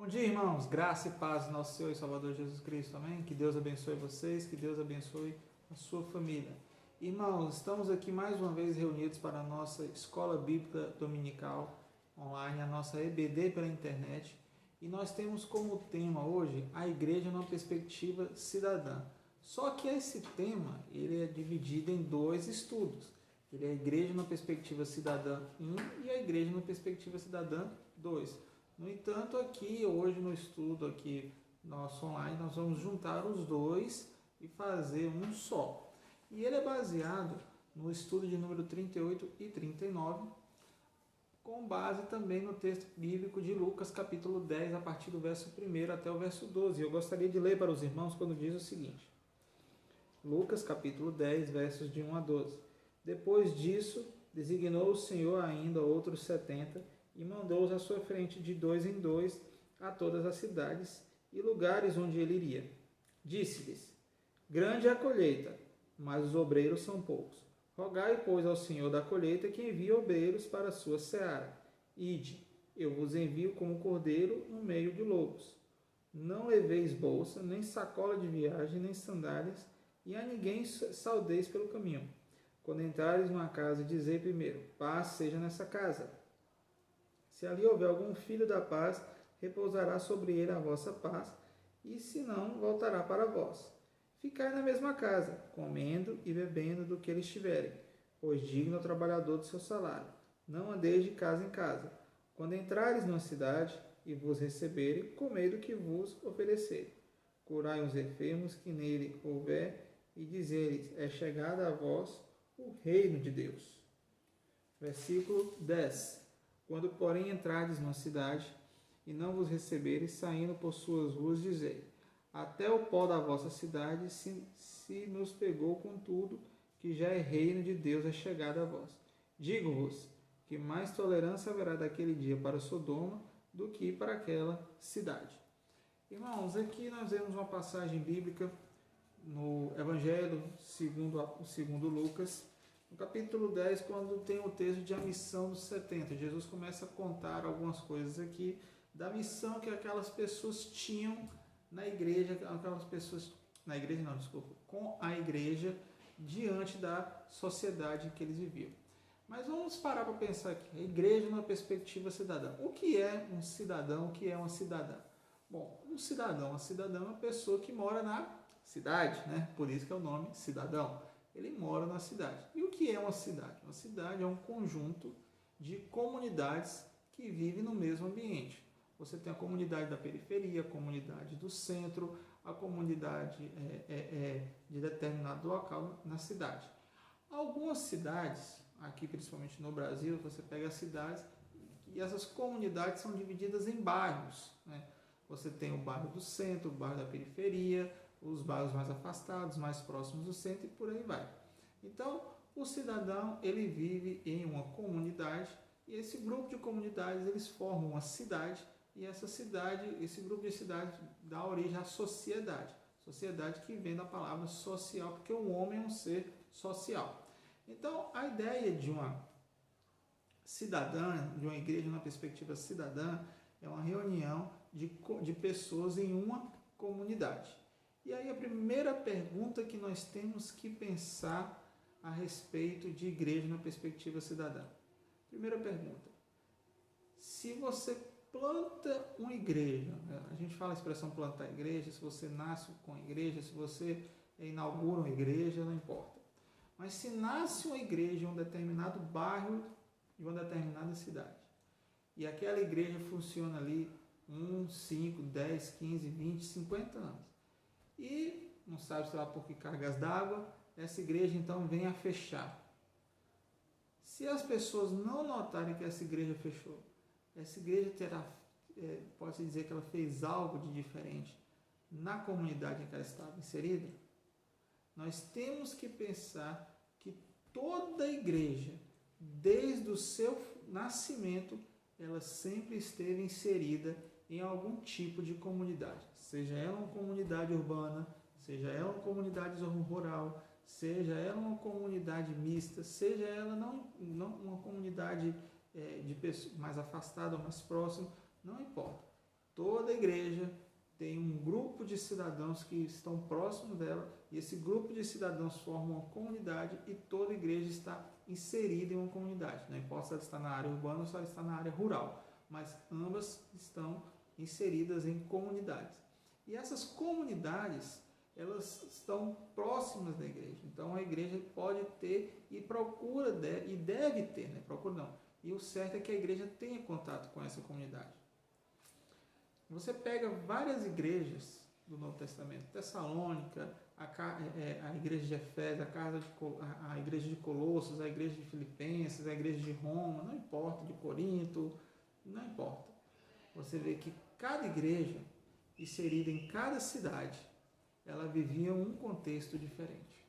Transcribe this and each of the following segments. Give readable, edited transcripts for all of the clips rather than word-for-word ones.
Bom dia, irmãos. Graça e paz do nosso Senhor e Salvador Jesus Cristo. Amém? Que Deus abençoe vocês, que Deus abençoe a sua família. Irmãos, estamos aqui mais uma vez reunidos para a nossa Escola Bíblica Dominical online, a nossa EBD pela internet. E nós temos como tema hoje a Igreja numa perspectiva cidadã. Só que esse tema ele é dividido em dois estudos. Ele é a Igreja numa perspectiva cidadã 1 e a Igreja numa perspectiva cidadã 2. No entanto, aqui hoje no estudo aqui nosso online, nós vamos juntar os dois e fazer um só. E ele é baseado no estudo de número 38 e 39, com base também no texto bíblico de Lucas capítulo 10, a partir do verso 1 até o verso 12. Eu gostaria de ler para os irmãos quando diz o seguinte. Lucas capítulo 10, versos de 1 a 12. Depois disso, designou o Senhor ainda outros 70 e mandou-os à sua frente de dois em dois a todas as cidades e lugares onde ele iria. Disse-lhes, grande é a colheita, mas os obreiros são poucos. Rogai, pois, ao Senhor da colheita que envie obreiros para a sua seara. Ide, eu vos envio como cordeiro no meio de lobos. Não leveis bolsa, nem sacola de viagem, nem sandálias, e a ninguém saudeis pelo caminho. Quando entrares numa casa, dizei primeiro, paz seja nessa casa. Se ali houver algum filho da paz, repousará sobre ele a vossa paz, e se não, voltará para vós. Ficai na mesma casa, comendo e bebendo do que eles tiverem, pois digno é o trabalhador do seu salário. Não andeis de casa em casa. Quando entrares numa cidade e vos receberem, comei do que vos oferecerem. Curai os enfermos que nele houver, e dizer-lhes, é chegado a vós o reino de Deus. Versículo 10. Quando, porém, entrardes numa cidade, e não vos receberes, saindo por suas ruas, dizei, até o pó da vossa cidade se nos pegou com tudo, que já é reino de Deus é chegado a vós. Digo-vos, que mais tolerância haverá daquele dia para Sodoma, do que para aquela cidade. Irmãos, aqui nós vemos uma passagem bíblica, no Evangelho segundo Lucas, no capítulo 10, quando tem o texto de a missão dos 70, Jesus começa a contar algumas coisas aqui da missão que aquelas pessoas tinham na igreja, com a igreja diante da sociedade em que eles viviam. Mas vamos parar para pensar aqui, a igreja numa perspectiva cidadã. O que é um cidadão, o que é uma cidadã? Bom, uma cidadã é uma pessoa que mora na cidade, né? Por isso que é o nome cidadão. Ele mora na cidade. E o que é uma cidade? Uma cidade é um conjunto de comunidades que vivem no mesmo ambiente. Você tem a comunidade da periferia, a comunidade do centro, a comunidade de determinado local na cidade. Algumas cidades, aqui principalmente no Brasil, você pega as cidades e essas comunidades são divididas em bairros, né? Você tem o bairro do centro, o bairro da periferia, os bairros mais afastados, mais próximos do centro e por aí vai. Então, o cidadão, ele vive em uma comunidade e esse grupo de comunidades, eles formam uma cidade e esse grupo de cidades dá origem à sociedade. Sociedade que vem da palavra social, porque o homem é um ser social. Então, a ideia de uma cidadã, de uma igreja na perspectiva cidadã, é uma reunião de pessoas em uma comunidade. E aí a primeira pergunta que nós temos que pensar a respeito de igreja na perspectiva cidadã. Primeira pergunta. Se você planta uma igreja, a gente fala a expressão plantar igreja, se você nasce com a igreja, se você inaugura uma igreja, não importa. Mas se nasce uma igreja em um determinado bairro de uma determinada cidade, e aquela igreja funciona ali 1, 5, 10, 15, 20, 50 anos, e não sabe, sei lá, por que cargas d'água, essa igreja então vem a fechar. Se as pessoas não notarem que essa igreja fechou, essa igreja terá, pode-se dizer que ela fez algo de diferente na comunidade em que ela estava inserida? Nós temos que pensar que toda igreja, desde o seu nascimento, ela sempre esteve inserida em algum tipo de comunidade, seja ela uma comunidade urbana, seja ela uma comunidade rural, seja ela uma comunidade mista, seja ela não uma comunidade de pessoas mais afastada ou mais próxima, não importa. Toda igreja tem um grupo de cidadãos que estão próximos dela, e esse grupo de cidadãos forma uma comunidade, e toda igreja está inserida em uma comunidade. Não importa se ela está na área urbana ou se ela está na área rural, mas ambas estão inseridas em comunidades. E essas comunidades, elas estão próximas da igreja. Então a igreja pode ter e procura, e deve ter, né? Procura não. E o certo é que a igreja tenha contato com essa comunidade. Você pega várias igrejas do Novo Testamento, Tessalônica, a igreja de Efésios, a igreja de Colossos, a igreja de Filipenses, a igreja de Roma, não importa, de Corinto, não importa. Você vê que cada igreja, inserida em cada cidade, ela vivia um contexto diferente.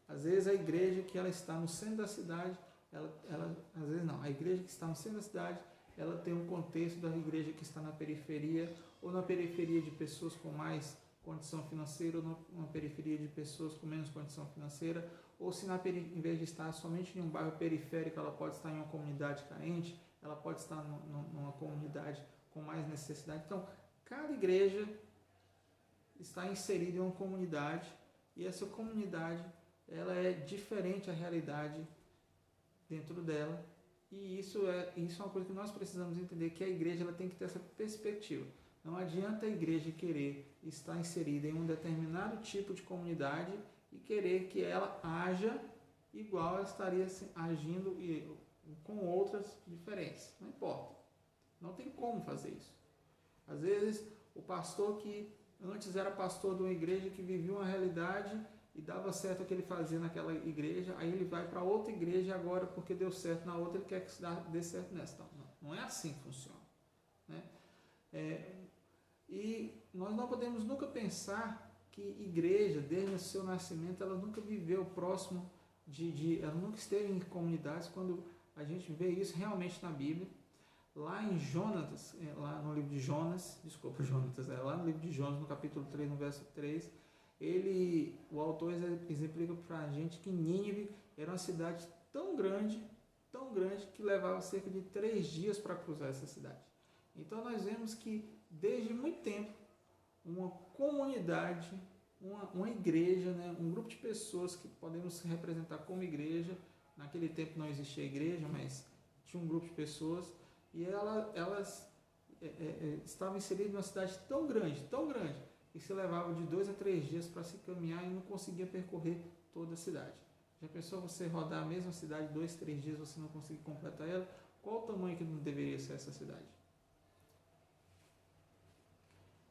Às vezes a igreja que ela está no centro da cidade, às vezes não, a igreja que está no centro da cidade, ela tem um contexto da igreja que está na periferia, ou na periferia de pessoas com mais condição financeira, ou na periferia de pessoas com menos condição financeira, ou se em vez de estar somente em um bairro periférico, ela pode estar em uma comunidade carente, ela pode estar numa comunidade com mais necessidade. Então, cada igreja está inserida em uma comunidade, e essa comunidade ela é diferente a realidade dentro dela, e isso é uma coisa que nós precisamos entender, que a igreja ela tem que ter essa perspectiva. Não adianta a igreja querer estar inserida em um determinado tipo de comunidade e querer que ela haja igual ela estaria agindo com outras diferentes. Não importa. Não tem como fazer isso. Às vezes, o pastor que antes era pastor de uma igreja que vivia uma realidade e dava certo o que ele fazia naquela igreja, aí ele vai para outra igreja agora, porque deu certo na outra, ele quer que dê certo nessa. Não é assim que funciona. Né? E nós não podemos nunca pensar que igreja, desde o seu nascimento, ela nunca viveu próximo ela nunca esteve em comunidades. Quando a gente vê isso realmente na Bíblia, lá em Jonas, lá no livro de Jonas, lá no livro de Jonas, no capítulo 3, no verso 3, o autor exemplifica para a gente que Nínive era uma cidade tão grande, que levava cerca de 3 dias para cruzar essa cidade. Então nós vemos que desde muito tempo uma comunidade, uma igreja, né, um grupo de pessoas que podemos se representar como igreja, naquele tempo não existia igreja, mas tinha um grupo de pessoas, e elas estavam inseridas numa cidade tão grande, que se levava de 2 a 3 dias para se caminhar e não conseguia percorrer toda a cidade. Já pensou você rodar a mesma cidade 2, 3 dias, você não conseguir completar ela? Qual o tamanho que não deveria ser essa cidade?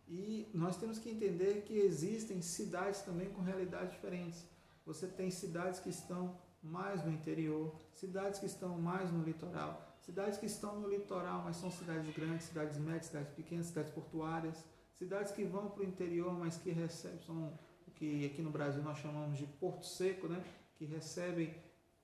E nós temos que entender que existem cidades também com realidades diferentes. Você tem cidades que estão mais no interior, cidades que estão mais no litoral, cidades que estão no litoral, mas são cidades grandes, cidades médias, cidades pequenas, cidades portuárias, cidades que vão para o interior, mas que recebem, são o que aqui no Brasil nós chamamos de Porto Seco, né? Que recebem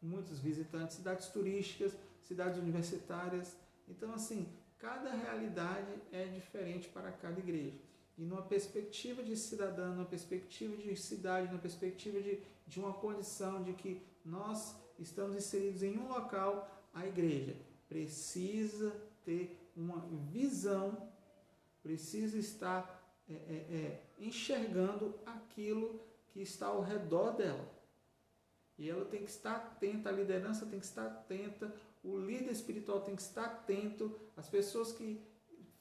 muitos visitantes, cidades turísticas, cidades universitárias. Então, assim, cada realidade é diferente para cada igreja. E numa perspectiva de cidadão, numa perspectiva de cidade, numa perspectiva de uma condição de que nós estamos inseridos em um local, a igreja precisa ter uma visão, precisa estar enxergando aquilo que está ao redor dela. E ela tem que estar atenta, a liderança tem que estar atenta, o líder espiritual tem que estar atento, as pessoas que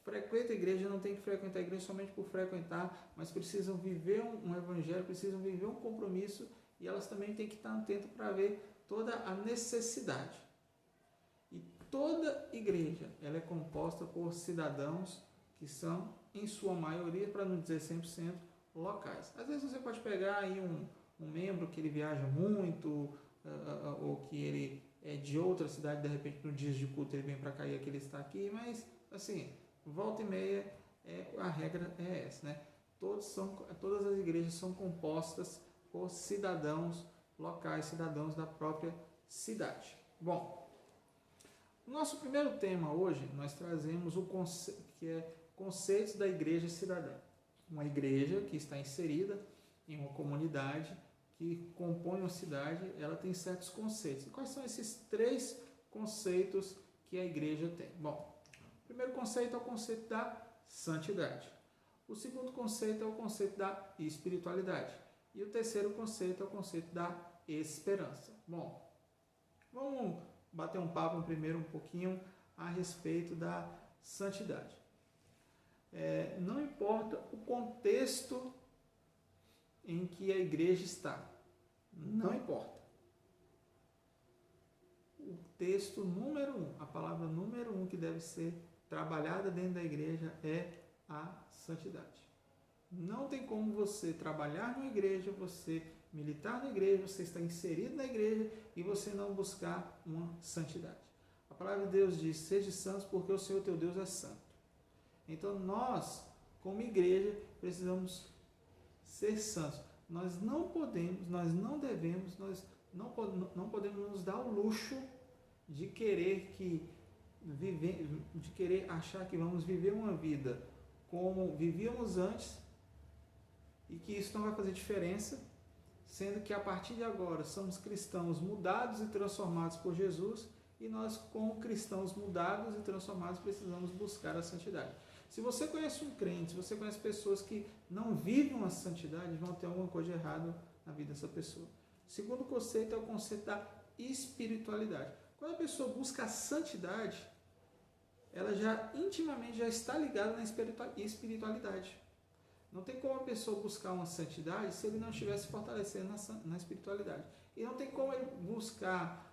frequentam a igreja não tem que frequentar a igreja somente por frequentar, mas precisam viver um evangelho, precisam viver um compromisso, e elas também têm que estar atentas para ver toda a necessidade. E toda igreja ela é composta por cidadãos que são, em sua maioria, para não dizer 100%, locais. Às vezes você pode pegar aí um membro que ele viaja muito, ou que ele é de outra cidade, de repente no dias de culto ele vem para cá e aqui ele está aqui, mas assim, volta e meia a regra é essa, né? Todas as igrejas são compostas por cidadãos locais, cidadãos da própria cidade. Bom, no nosso primeiro tema hoje, nós trazemos o conceito, que é conceitos da igreja cidadã. Uma igreja que está inserida em uma comunidade que compõe uma cidade, ela tem certos conceitos. E quais são esses 3 conceitos que a igreja tem? Bom, o primeiro conceito é o conceito da santidade. O segundo conceito é o conceito da espiritualidade. E o terceiro conceito é o conceito da esperança. Bom, vamos bater um papo primeiro um pouquinho a respeito da santidade. Não importa o contexto em que a igreja está, não importa. O texto número 1, a palavra número 1 que deve ser trabalhada dentro da igreja é a santidade. Não tem como você trabalhar na igreja, você militar na igreja, você estar inserido na igreja e você não buscar uma santidade. A palavra de Deus diz: sede santos porque o Senhor teu Deus é santo. Então nós, como igreja, precisamos ser santos. Nós não podemos, nós não devemos, nós não podemos nos dar o luxo de querer achar que vamos viver uma vida como vivíamos antes e que isso não vai fazer diferença, sendo que a partir de agora somos cristãos mudados e transformados por Jesus e nós, como cristãos mudados e transformados, precisamos buscar a santidade. Se você conhece um crente, se você conhece pessoas que não vivem uma santidade, vão ter alguma coisa de errado na vida dessa pessoa. O segundo conceito é o conceito da espiritualidade. Quando a pessoa busca a santidade, ela já intimamente já está ligada na espiritualidade. Não tem como a pessoa buscar uma santidade se ele não estiver se fortalecendo na espiritualidade. E não tem como ele buscar,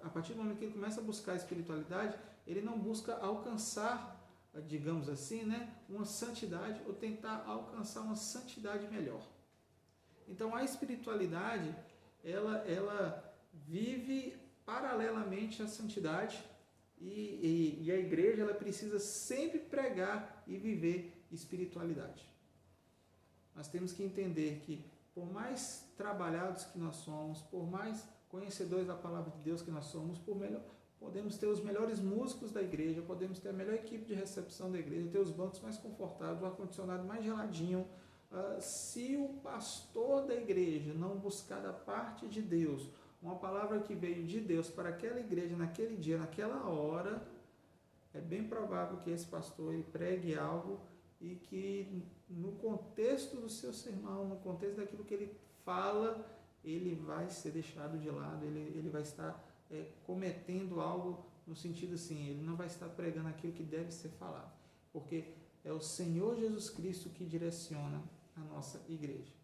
a partir do momento que ele começa a buscar a espiritualidade, ele não busca alcançar, digamos assim, uma santidade ou tentar alcançar uma santidade melhor. Então a espiritualidade, ela vive paralelamente à santidade e a igreja ela precisa sempre pregar e viver espiritualidade. Nós temos que entender que por mais trabalhados que nós somos, por mais conhecedores da palavra de Deus que nós somos, podemos ter os melhores músicos da igreja, podemos ter a melhor equipe de recepção da igreja, ter os bancos mais confortáveis, o ar-condicionado mais geladinho. Se o pastor da igreja não buscar da parte de Deus uma palavra que veio de Deus para aquela igreja, naquele dia, naquela hora, é bem provável que esse pastor ele pregue algo e que no contexto do seu sermão, no contexto daquilo que ele fala, ele vai ser deixado de lado, ele vai estar cometendo algo no sentido assim, ele não vai estar pregando aquilo que deve ser falado, porque é o Senhor Jesus Cristo que direciona a nossa igreja.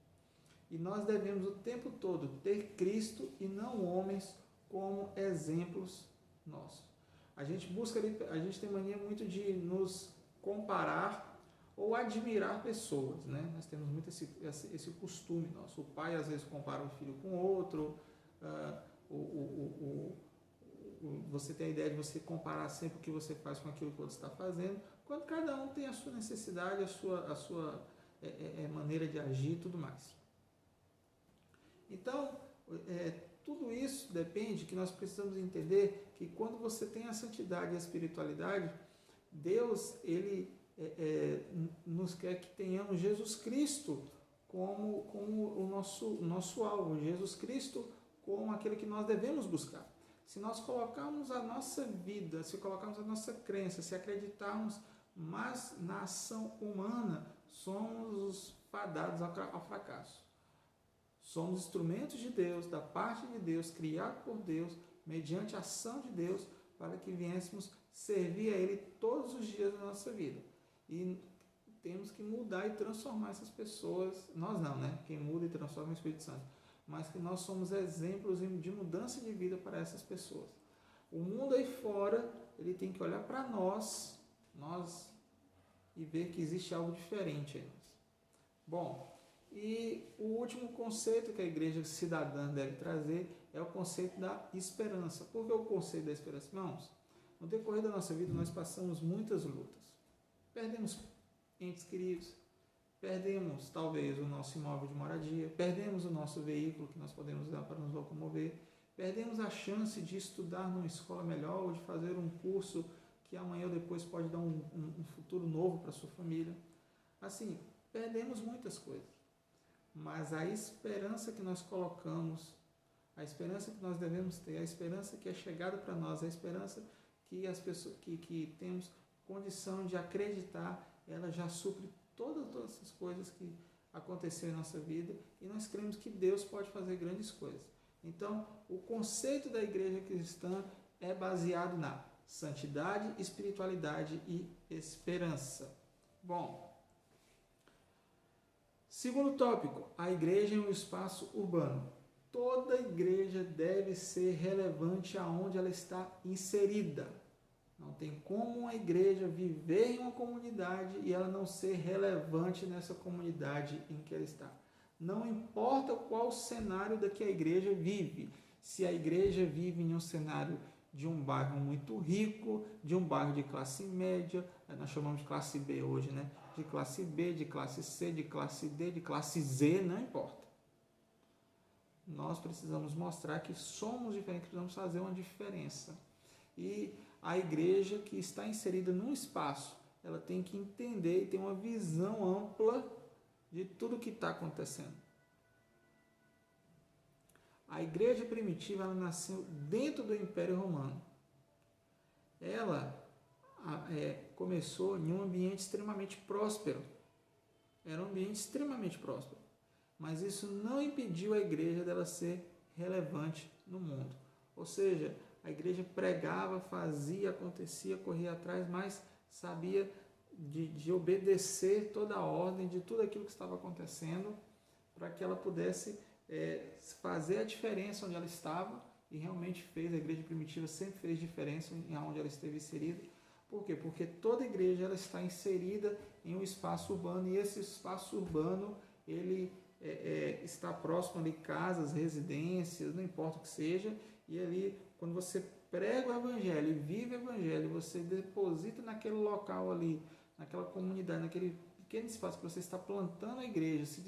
E nós devemos o tempo todo ter Cristo e não homens como exemplos nossos. A gente tem mania muito de nos comparar ou admirar pessoas, Nós temos muito esse costume nosso. O pai às vezes compara um filho com outro, você tem a ideia de você comparar sempre o que você faz com aquilo que o outro está fazendo, quando cada um tem a sua necessidade, a sua maneira de agir e tudo mais. Então, tudo isso depende que nós precisamos entender que quando você tem a santidade e a espiritualidade, Deus, Ele nos quer que tenhamos Jesus Cristo como o nosso alvo, Jesus Cristo como aquele que nós devemos buscar. Se nós colocarmos a nossa vida, se colocarmos a nossa crença, se acreditarmos mais na ação humana, somos os fadados ao fracasso. Somos instrumentos de Deus, da parte de Deus, criados por Deus, mediante a ação de Deus, para que viéssemos servir a Ele todos os dias da nossa vida. E temos que mudar e transformar essas pessoas, nós não, Quem muda e transforma é o Espírito Santo, mas que nós somos exemplos de mudança de vida para essas pessoas. O mundo aí fora, ele tem que olhar para nós e ver que existe algo diferente em nós. Bom, e o último conceito que a igreja cidadã deve trazer é o conceito da esperança. Por que o conceito da esperança? Irmãos, no decorrer da nossa vida nós passamos muitas lutas. Perdemos entes queridos, perdemos talvez o nosso imóvel de moradia, perdemos o nosso veículo que nós podemos usar para nos locomover, perdemos a chance de estudar numa escola melhor ou de fazer um curso que amanhã ou depois pode dar um futuro novo para a sua família. Assim, perdemos muitas coisas. Mas a esperança que nós colocamos, a esperança que nós devemos ter, a esperança que é chegada para nós, a esperança que as pessoas que temos condição de acreditar, ela já supre todas essas coisas que aconteceram em nossa vida, e nós cremos que Deus pode fazer grandes coisas. Então, o conceito da igreja cristã é baseado na santidade, espiritualidade e esperança. Bom, segundo tópico, a igreja em um espaço urbano. Toda igreja deve ser relevante aonde ela está inserida. Não tem como uma igreja viver em uma comunidade e ela não ser relevante nessa comunidade em que ela está. Não importa qual cenário da que a igreja vive. Se a igreja vive em um cenário de um bairro muito rico, de um bairro de classe média, nós chamamos de classe B hoje, né? De classe B, de classe C, de classe D, de classe Z, não importa. Nós precisamos mostrar que somos diferentes, precisamos fazer uma diferença. E a igreja que está inserida num espaço, ela tem que entender e ter uma visão ampla de tudo o que está acontecendo. A igreja primitiva, ela nasceu dentro do Império Romano. Ela começou em um ambiente extremamente próspero. Era um ambiente extremamente próspero. Mas isso não impediu a igreja dela ser relevante no mundo. Ou seja, a igreja pregava, fazia, acontecia, corria atrás, mas sabia de obedecer toda a ordem de tudo aquilo que estava acontecendo para que ela pudesse fazer a diferença onde ela estava, e realmente fez. A igreja primitiva sempre fez diferença em onde ela esteve inserida. Por quê? Porque toda igreja ela está inserida em um espaço urbano, e esse espaço urbano ele está próximo ali casas, residências, não importa o que seja, e ali quando você prega o evangelho e vive o evangelho, você deposita naquele local ali, naquela comunidade, naquele pequeno espaço que você está plantando a igreja, se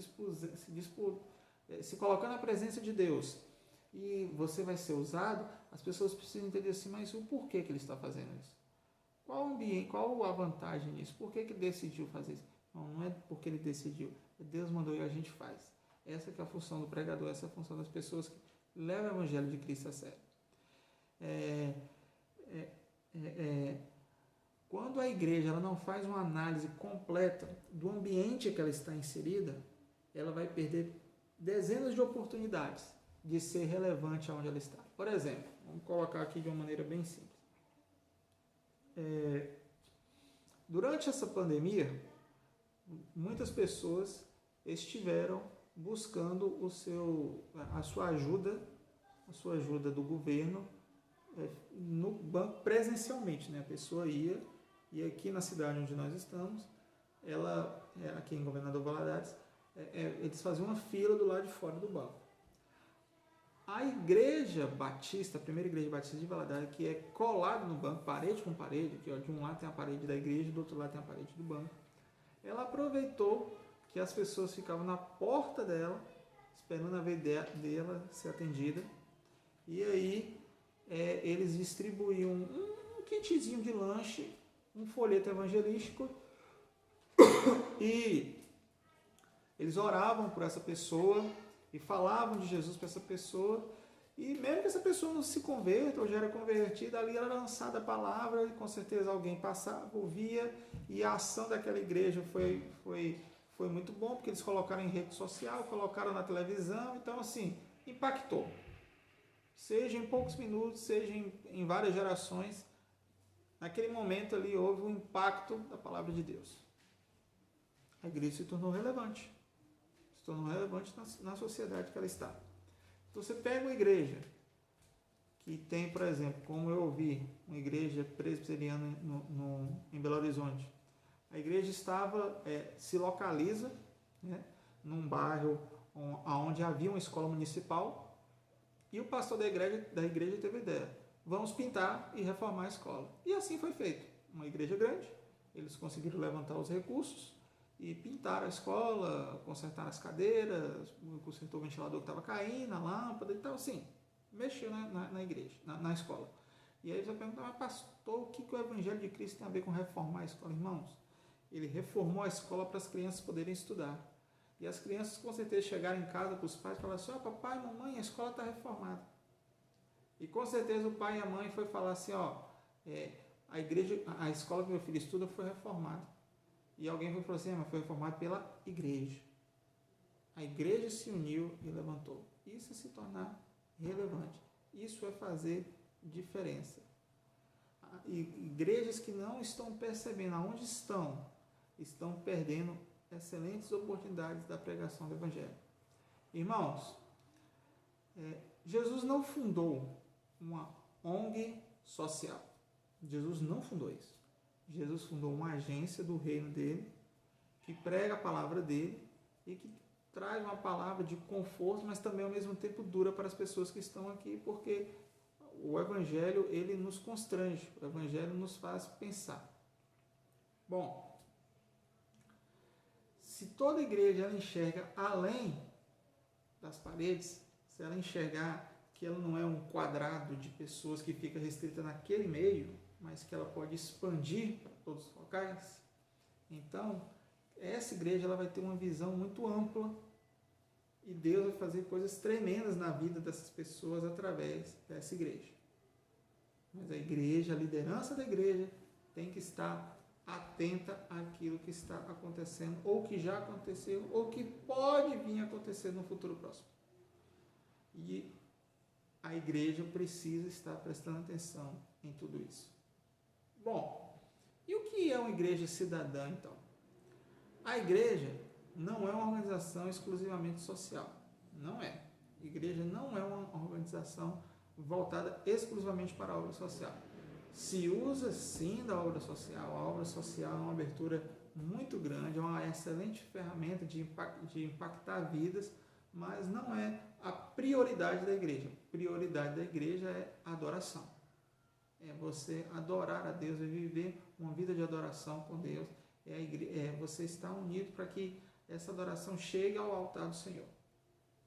colocando na presença de Deus, e você vai ser usado, as pessoas precisam entender assim, mas o porquê que ele está fazendo isso? Qual o ambiente, qual a vantagem nisso? Por que ele decidiu fazer isso? Não é porque ele decidiu, Deus mandou e a gente faz. Essa que é a função do pregador, essa é a função das pessoas que levam o evangelho de Cristo a sério. Quando a igreja ela não faz uma análise completa do ambiente que ela está inserida, ela vai perder dezenas de oportunidades de ser relevante aonde ela está. Por exemplo, vamos colocar aqui de uma maneira bem simples. Durante essa pandemia, muitas pessoas estiveram buscando a sua ajuda do governo no banco presencialmente, né? A pessoa ia, e aqui na cidade onde nós estamos, aqui em Governador Valadares, eles faziam uma fila do lado de fora do banco. A igreja batista, a primeira igreja batista de Valadares, que é colada no banco, parede com parede, que de um lado tem a parede da igreja, do outro lado tem a parede do banco, ela aproveitou que as pessoas ficavam na porta dela, esperando a vez dela ser atendida, e aí eles distribuíam um kitzinho de lanche, um folheto evangelístico, e eles oravam por essa pessoa e falavam de Jesus para essa pessoa, e mesmo que essa pessoa não se converta ou já era convertida, ali era lançada a palavra, e com certeza alguém passava, ouvia, e a ação daquela igreja foi muito bom, porque eles colocaram em rede social, colocaram na televisão, então assim, impactou. Seja em poucos minutos, seja em várias gerações, naquele momento ali houve um impacto da palavra de Deus. A igreja se tornou relevante na sociedade que ela está. Então você pega uma igreja que tem, por exemplo, como eu ouvi, uma igreja presbiteriana em Belo Horizonte. A igreja se localiza, né, num bairro onde havia uma escola municipal, e o pastor da igreja teve a ideia: vamos pintar e reformar a escola. E assim foi feito. Uma igreja grande, eles conseguiram levantar os recursos e pintaram a escola, consertaram as cadeiras, consertou o ventilador que estava caindo, a lâmpada e tal, assim, mexeu na igreja, na escola. E aí você pergunta: mas pastor, o que o evangelho de Cristo tem a ver com reformar a escola? Irmãos, ele reformou a escola para as crianças poderem estudar. E as crianças com certeza chegaram em casa para os pais e falaram assim: papai, mamãe, a escola está reformada. E com certeza o pai e a mãe foi falar assim: a escola que meu filho estuda foi reformada. E alguém falou assim, mas foi reformado pela igreja. A igreja se uniu e levantou. Isso é se tornar relevante. Isso é fazer diferença. Igrejas que não estão percebendo aonde estão perdendo excelentes oportunidades da pregação do Evangelho. Irmãos, Jesus não fundou uma ONG social. Jesus não fundou isso. Jesus fundou uma agência do reino dele, que prega a palavra dele e que traz uma palavra de conforto, mas também ao mesmo tempo dura para as pessoas que estão aqui, porque o Evangelho, ele nos constrange, o Evangelho nos faz pensar. Bom, se toda igreja ela enxerga além das paredes, se ela enxergar que ela não é um quadrado de pessoas que fica restrita naquele meio, mas que ela pode expandir para todos os locais, então essa igreja ela vai ter uma visão muito ampla e Deus vai fazer coisas tremendas na vida dessas pessoas através dessa igreja. Mas a igreja, a liderança da igreja tem que estar atenta àquilo que está acontecendo, ou que já aconteceu, ou que pode vir a acontecer no futuro próximo. E a igreja precisa estar prestando atenção em tudo isso. Bom, e o que é uma igreja cidadã, então? A igreja não é uma organização exclusivamente social. Não é. A igreja não é uma organização voltada exclusivamente para a obra social. Se usa sim da obra social. A obra social é uma abertura muito grande, é uma excelente ferramenta de impactar vidas, mas não é a prioridade da igreja. A prioridade da igreja é a adoração. É você adorar a Deus, é viver uma vida de adoração com Deus. Você estar unido para que essa adoração chegue ao altar do Senhor.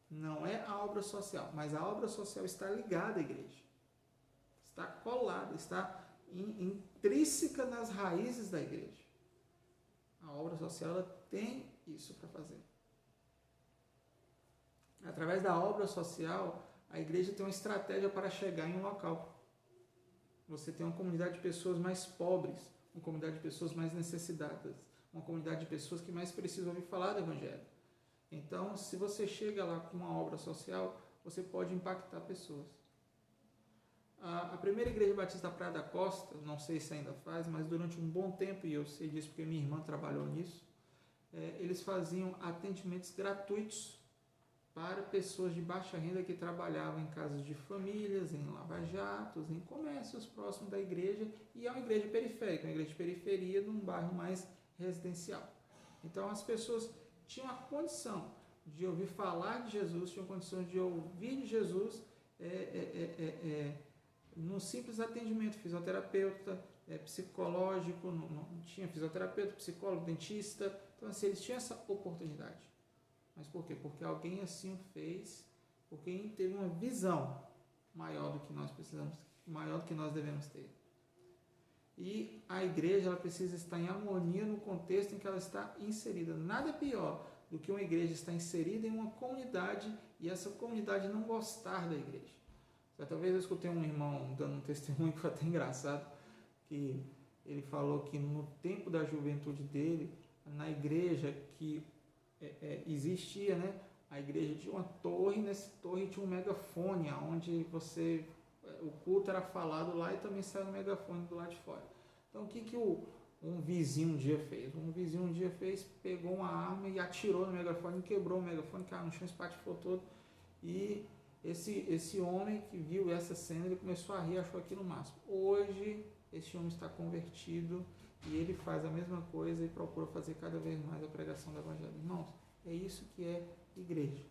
Não é a obra social, mas a obra social está ligada à igreja. Está colada, está intrínseca nas raízes da igreja. A obra social ela tem isso para fazer. Através da obra social, a igreja tem uma estratégia para chegar em um local. Você tem uma comunidade de pessoas mais pobres, uma comunidade de pessoas mais necessitadas, uma comunidade de pessoas que mais precisam ouvir falar do Evangelho. Então, se você chega lá com uma obra social, você pode impactar pessoas. A primeira igreja batista Praia da Costa, não sei se ainda faz, mas durante um bom tempo, e eu sei disso porque minha irmã trabalhou nisso, eles faziam atendimentos gratuitos para pessoas de baixa renda que trabalhavam em casas de famílias, em lava-jatos, em comércios próximos da igreja, e é uma igreja periférica, uma igreja de periferia num bairro mais residencial. Então as pessoas tinham a condição de ouvir falar de Jesus, tinham condição de ouvir de Jesus num simples atendimento, fisioterapeuta, psicológico, não tinha fisioterapeuta, psicólogo, dentista, então assim, eles tinham essa oportunidade. Mas por quê? Porque alguém assim o fez, porque ele teve uma visão maior do que nós precisamos, maior do que nós devemos ter. E a igreja ela precisa estar em harmonia no contexto em que ela está inserida. Nada é pior do que uma igreja estar inserida em uma comunidade e essa comunidade não gostar da igreja. Certa vez eu escutei um irmão dando um testemunho que foi até engraçado, que ele falou que no tempo da juventude dele, na igreja que existia, né? A igreja tinha uma torre, nessa torre tinha um megafone, onde o culto era falado lá e também saiu no megafone do lado de fora. Então o que um vizinho um dia fez? Um vizinho um dia pegou uma arma e atirou no megafone, quebrou o megafone, caiu no chão, espatifou todo. E esse homem que viu essa cena, ele começou a rir, achou aquilo no máximo. Hoje esse homem está convertido e ele faz a mesma coisa e procura fazer cada vez mais a pregação do Evangelho. Irmãos, é isso que é igreja.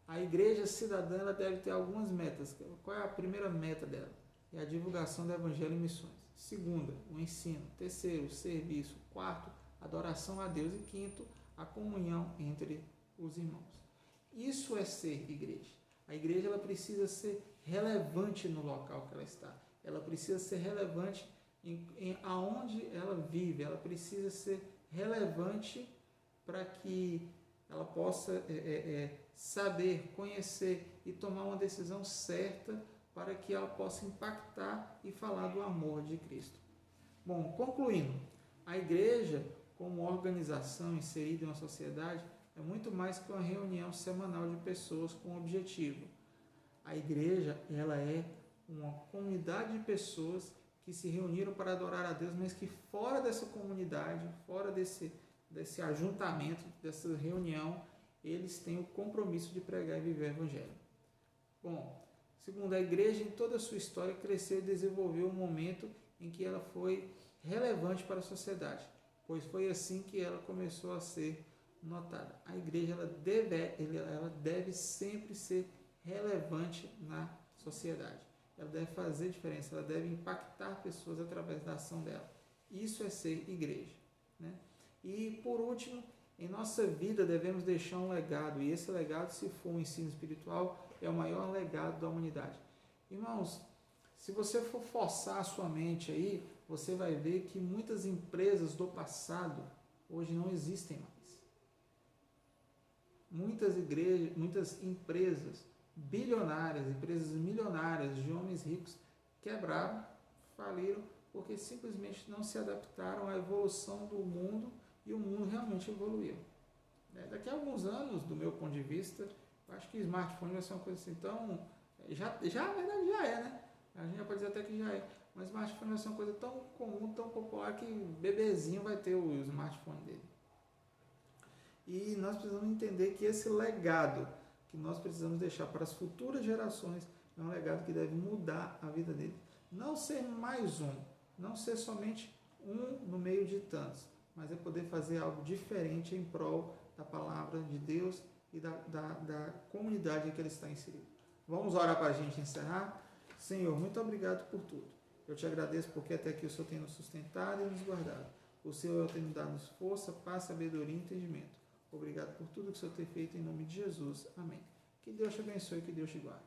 A igreja cidadã ela deve ter algumas metas. Qual é a primeira meta dela? É a divulgação do Evangelho e missões. Segunda, o ensino. Terceiro, o serviço. Quarto, adoração a Deus. E quinto, a comunhão entre os irmãos. Isso é ser igreja. A igreja ela precisa ser relevante no local que ela está. Ela precisa ser relevante em aonde ela vive. Ela precisa ser relevante para que ela possa saber, conhecer e tomar uma decisão certa para que ela possa impactar e falar do amor de Cristo. Bom, concluindo, a igreja, como organização inserida em uma sociedade, é muito mais que uma reunião semanal de pessoas com um objetivo. A igreja, ela é uma comunidade de pessoas que se reuniram para adorar a Deus, mas que fora dessa comunidade, fora desse ajuntamento, dessa reunião, eles têm o compromisso de pregar e viver o Evangelho. Bom, segundo, a igreja em toda a sua história cresceu e desenvolveu um momento em que ela foi relevante para a sociedade, pois foi assim que ela começou a ser notada. A igreja ela deve sempre ser relevante na sociedade. Ela deve fazer diferença, ela deve impactar pessoas através da ação dela. Isso é ser igreja, né? E por último, em nossa vida devemos deixar um legado, e esse legado, se for um ensino espiritual, é o maior legado da humanidade. Irmãos, se você for forçar a sua mente aí, você vai ver que muitas empresas do passado hoje não existem mais. Muitas empresas bilionárias, empresas milionárias de homens ricos quebraram, faliram, porque simplesmente não se adaptaram à evolução do mundo e o mundo realmente evoluiu. Daqui a alguns anos, do meu ponto de vista, eu acho que smartphone vai ser uma coisa assim tão... na verdade já é, né? A gente já pode dizer até que já é. Mas smartphone vai ser uma coisa tão comum, tão popular, que bebezinho vai ter o smartphone dele. E nós precisamos entender que esse legado que nós precisamos deixar para as futuras gerações é um legado que deve mudar a vida dele. Não ser mais um, não ser somente um no meio de tantos, mas é poder fazer algo diferente em prol da palavra de Deus e da comunidade em que ele está inserido. Vamos orar para a gente encerrar? Senhor, muito obrigado por tudo. Eu te agradeço porque até aqui o Senhor tem nos sustentado e nos guardado. O Senhor tem nos dado força, paz, sabedoria e entendimento. Obrigado por tudo que o Senhor tem feito em nome de Jesus. Amém. Que Deus te abençoe e que Deus te guarde.